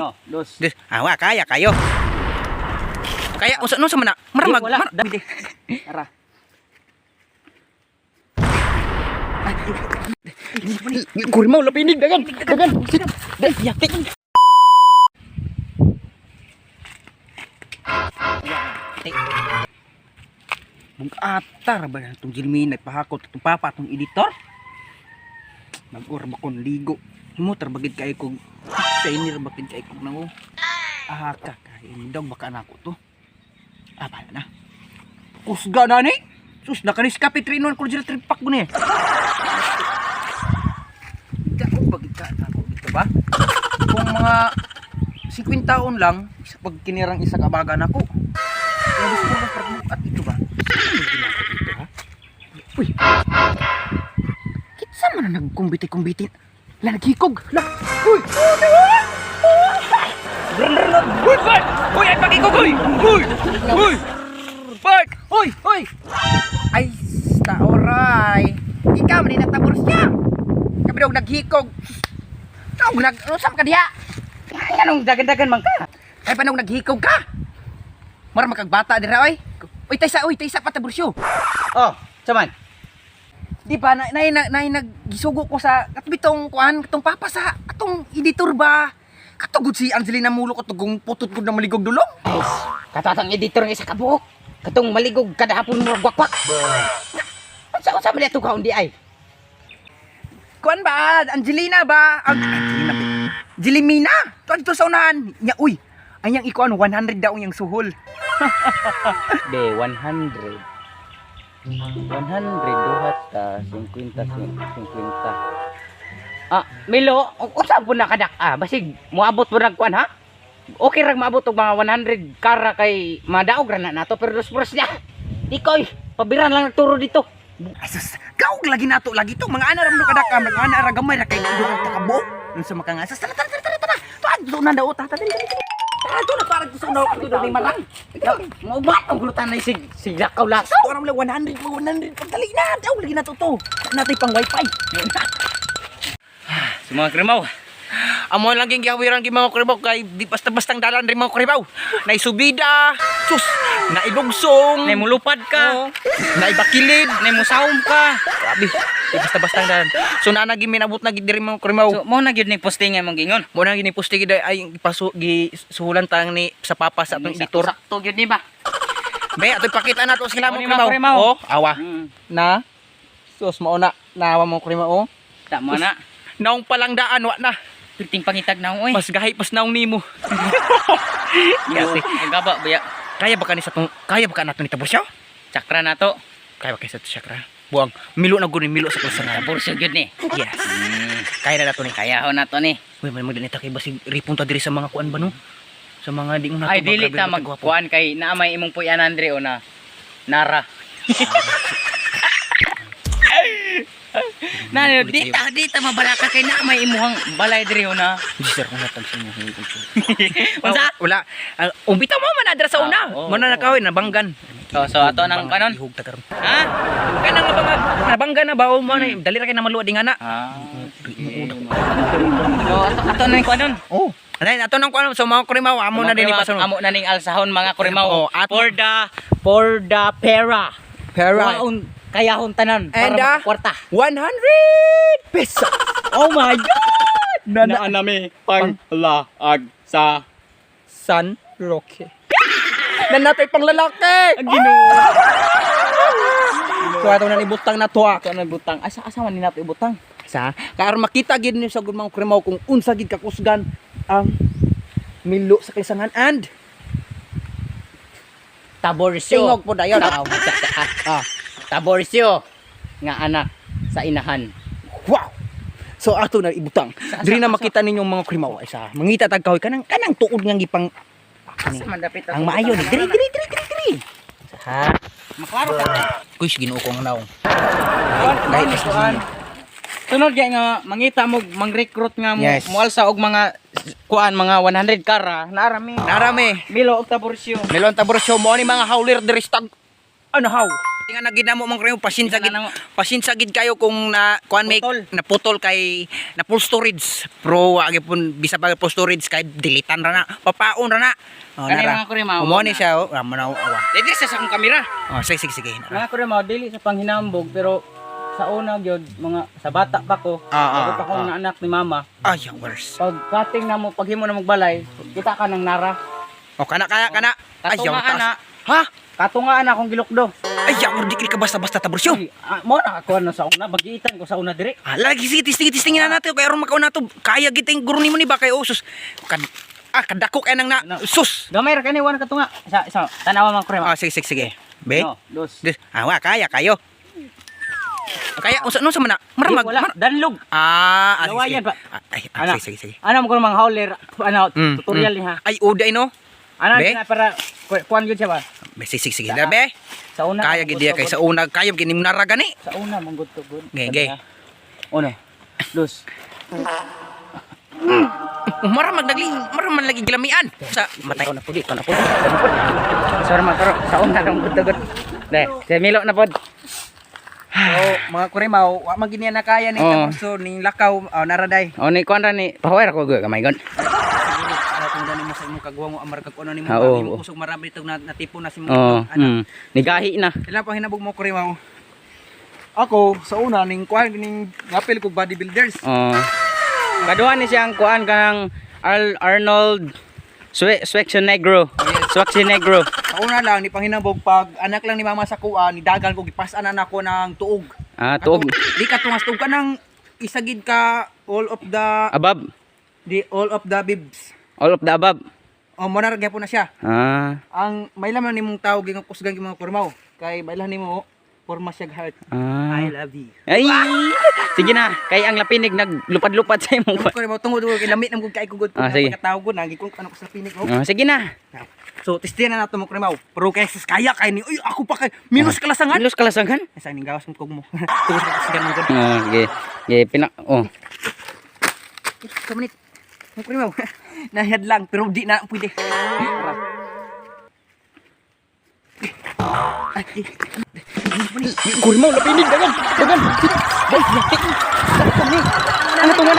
Oh, dos. Des, awa kaya kayo. Kaya usa no sa mana? Maramag. Wala. Dami. Tara. Kurma ulah pinig dagan. Dagan. Yakin. Mag-atar ba na itong Jilmin nagpahakot itong papa itong editor? Mag-orba kong ligo. Mo tarbagid kay kog trainer bakit kay kog nango. Ah ka indog baka nako to. Ah bala na. Kusga na ni. Sus nakanis kapit rinon ko jira tripak ko ni. Dako bagid ka nako dito ba? Kung mga 50 taon lang isa pag kinirang isa kabaga nako. Pero gusto ko at ito ba? Ito ha? Uy. Kitsa man na nagkumbiti-kumbiti. La naghikog. La. Uy. Uy, Bart! Uy, ay pag-ikog, uy! Uy! Uy! Bart! Uy! Uy! Ay, taoray. Ikaw, man natabor siya. Kami daw naghikog. Ano saan ka diya? Ay, anong dagan-dagan man ka? Ay, paano naghikog ka? Mara makagbata dira, oy. Uy, taysa patabor siya. Oh, saman. Di ba nagisugo ko sa katbitong kuan katong papa sa atong editor ba katugod si Angelina Mulo katugong putot gud na maligog dulong. Katatang editor ng isa ka buhok. Katong maligog kada hapon mo gwakpak. Unsa man ato kaon di ay? Kuan ba Angelina ba? Angelina ba? Jilimina. Tuan dito sa unahan. Nya uy. Anyang ikuan 100 daw yang suhol. De 100 duhat ta 50. Ah, Milo, unsa po nakadak basig moabot po nagkuan ha? Okay ra maabot og mga 100 kara kay madaog ra na nato pero dos niya. Ikoy, pabiran lang nagturo dito. Asus, kaog lagi nato lagi to mga ana ra mo kadaka mga ana ra gamay ra kay duha ta kabo. Unsa makangasas tara. Tuad do na daw ta dali. Ato na parang gusto na ako dito ni Manang. Mo ba ang gulutan na sig lakaw laso? Orang lang 100 pagdali na. Daw lagi na to. Natay pang wifi. Si mga krimaw. Amo lang ging gihawiran gi mga kribaw kay di basta-bastang dalan rin mga kribaw. Naisubida, sus, naidugsong, Nay mulupad ka, naibakilid, nay musawom ka. grabe. Di basta-bastang dalan. So na naging minabot na gid diri mga kribaw. So mo na gyud ni posting mong gingon. Mo na gini posti gid ay ipasu gi suhulan tang ni sa papa sa atong editor. Sakto gyud ni ba? Be ato ipakita nato sila Mo mga ni mga kribaw. krimaw. Oh, awa. Na. Sus mao na naawa mga kribaw oh. Tama na. Naong palang daan wa na. Piting pangitag na oy. Mas gahi pas naong nimo. Kasi gaba baya. Kaya ba ka nato ni tabusyaw? Chakra na to. Kaya ba kay sa chakra? Buang milo na gud milo sa kulsangan. Burso gyud ni. Yes. Kaya na nato ni. Kaya ho na to ni. Uy, man magdanita kay basig ripon ta diri sa mga kuan ba no? Sa mga di mo nato Ay dili ta magkuan kay naamay imong puyan Andre o na Nara. Na di ta mabalaka kay naamay imuhang balay diri o na. Sir ko natag sa inyo. Unsa? Wala. Umbita mo man adra sa una. Oo, Mo na nakawin nabanggan. So ato nang kanon. Ihug ta karon. Ha? Kana nga ba nabanggan na ba o mo na dali ra kay na maluwa dingana. Ah. So ato nang kanon. Oh. Anay ato nang kuan so mga kurimaw amo na din ipason. Amo na ning alsahon mga kurimaw. Oo, at- For the pera. Pera. Kayahon tanan And, para kwarta. 100 peso. Oh my god. Na nami panglaag sa San Roque. Nanatay pang lalaki. Ginoo. So ato na ibutang na to. Ito na butang. Asa man ni nato ibutang? Sa karon makita gid niyo sa gud mga krimaw kung unsa gid kakusgan ang milo sa kaisangan and Taborsyo. tingog po dayon. Taborsyo nga anak sa inahan. Wow. So ato na ibutang. Diri na makita ninyong mga krimaw ay sa mangita tag kahoy kanang tuod nga gipang Asa man dapit ang maayo ni diri. Ha. Maklaro ka. Kuy Ginoo ko nga naong. Dahil isuan. Sunod kay nga mangita mo mang-recruit nga mo Yes. mualsa og mga kuan mga 100 kara narami. Narami. Milo og taborsyo. Melon taborsyo mo ni mga howler diri stag. Ano how? Tinga na ginamo mong kayo Tinga na mo. pasinsagid kayo kung na kuan make Putol. na putol kay na full storage. Pro agi pun bisa pa full storage kay dilitan ra na, papaon ra na. Oh, Kani nara. mga kurimaw. Umo ni siya oh, manaw awa. Dili sa akong kamera. Oh, sige. Nara. Mga kurimaw dili sa panghinambog pero sa una gyud mga sa bata pa ko, Ah, ako pa kong anak ni mama. Ay, worse. Pag cutting na mo, pag himo na magbalay, kita ka ng nara. Oh, kana. Ay, Katungaan na. Ha? Katungaan na akong gilukdo. Ay, dikil ka basta-basta tabursyo. Mo na ako na sa una, bagitan ko sa una dire. Lagi sige tistingin na natin kay aron makauna to. Kaya giting guro nimo ni ba kay usos. Kadako kay nang na No. sus. Gamay ra kani wala katunga. Sa tanawa man kurimaw. Sige. Be. No, dos. Kaya kayo. Kaya unsa no sa mana? Maramag. Wala, danlog. Lawayan ba? Ana. Sige. Ano mo ko mang hauler, Mm, tutorial ni ha. Ay uday no. Ano Be? na para kuan gyud siya ba? Be sige. Be. Sa una. Kaya gid diya kay sa una kayo kini mo nara gani. Sa una mong good to good. Gay. Uno. Dos. Maramag lagi gilamian sa matay. Ikaw na pudi, ikaw na pudi. Sorry man pero sa una lang good to good. Deh, si Milo na pod. So, mga kurimaw, wa man gini na kaya ni Oo. tapuso ning lakaw naraday. O ni kuan ra ni pahuwer ako gyud kamay gon. Kung gani mo sa imong kagwa mo amar kag kuno nimo Oo. imong kusog marami itong natipon na si mo. Oh, nigahi na. Ilan pa hinabog mo kurimaw? Ako sa una ning kuan ning ngapil kog bodybuilders. Oh. Kaduha ni siyang kuan kanang Arnold Schwarzenegger. Schwarzenegger. Sa una lang ni panghinabog pag anak lang ni mama sa kuan ni dagan ko gipas-an na nako ng tuog. Tuog Di ka tungas tuog ka nang isagid ka all of the above. bibs. All of the above. O mo na gyapon na siya. Ang may laman nimong tawag ng kusgan mga kurmaw. Kay bailan nimo forma siya heart. I love you. Ay! Sige na, kay ang lapinig naglupad-lupad sa imong kuan. Kurmaw tungod ilamit nang gud kay kugod Ah, sige. pagkatawag ko nagi kung ano ko sa pinik ko. Sige na. So testiyan na nato mo kurmaw. Pero kay sus kaya kay ni uy ako pa kay minus kalasangan. Ilos kalasangan? Sa ning gawas mo kog mo. Tungod sa kusgan mo gud. Sige. Sige, Kamunit. Mo kurmaw. Nahiyad lang pero di na pwede. Kurimaw lapinig dagan. Boy, ano to man?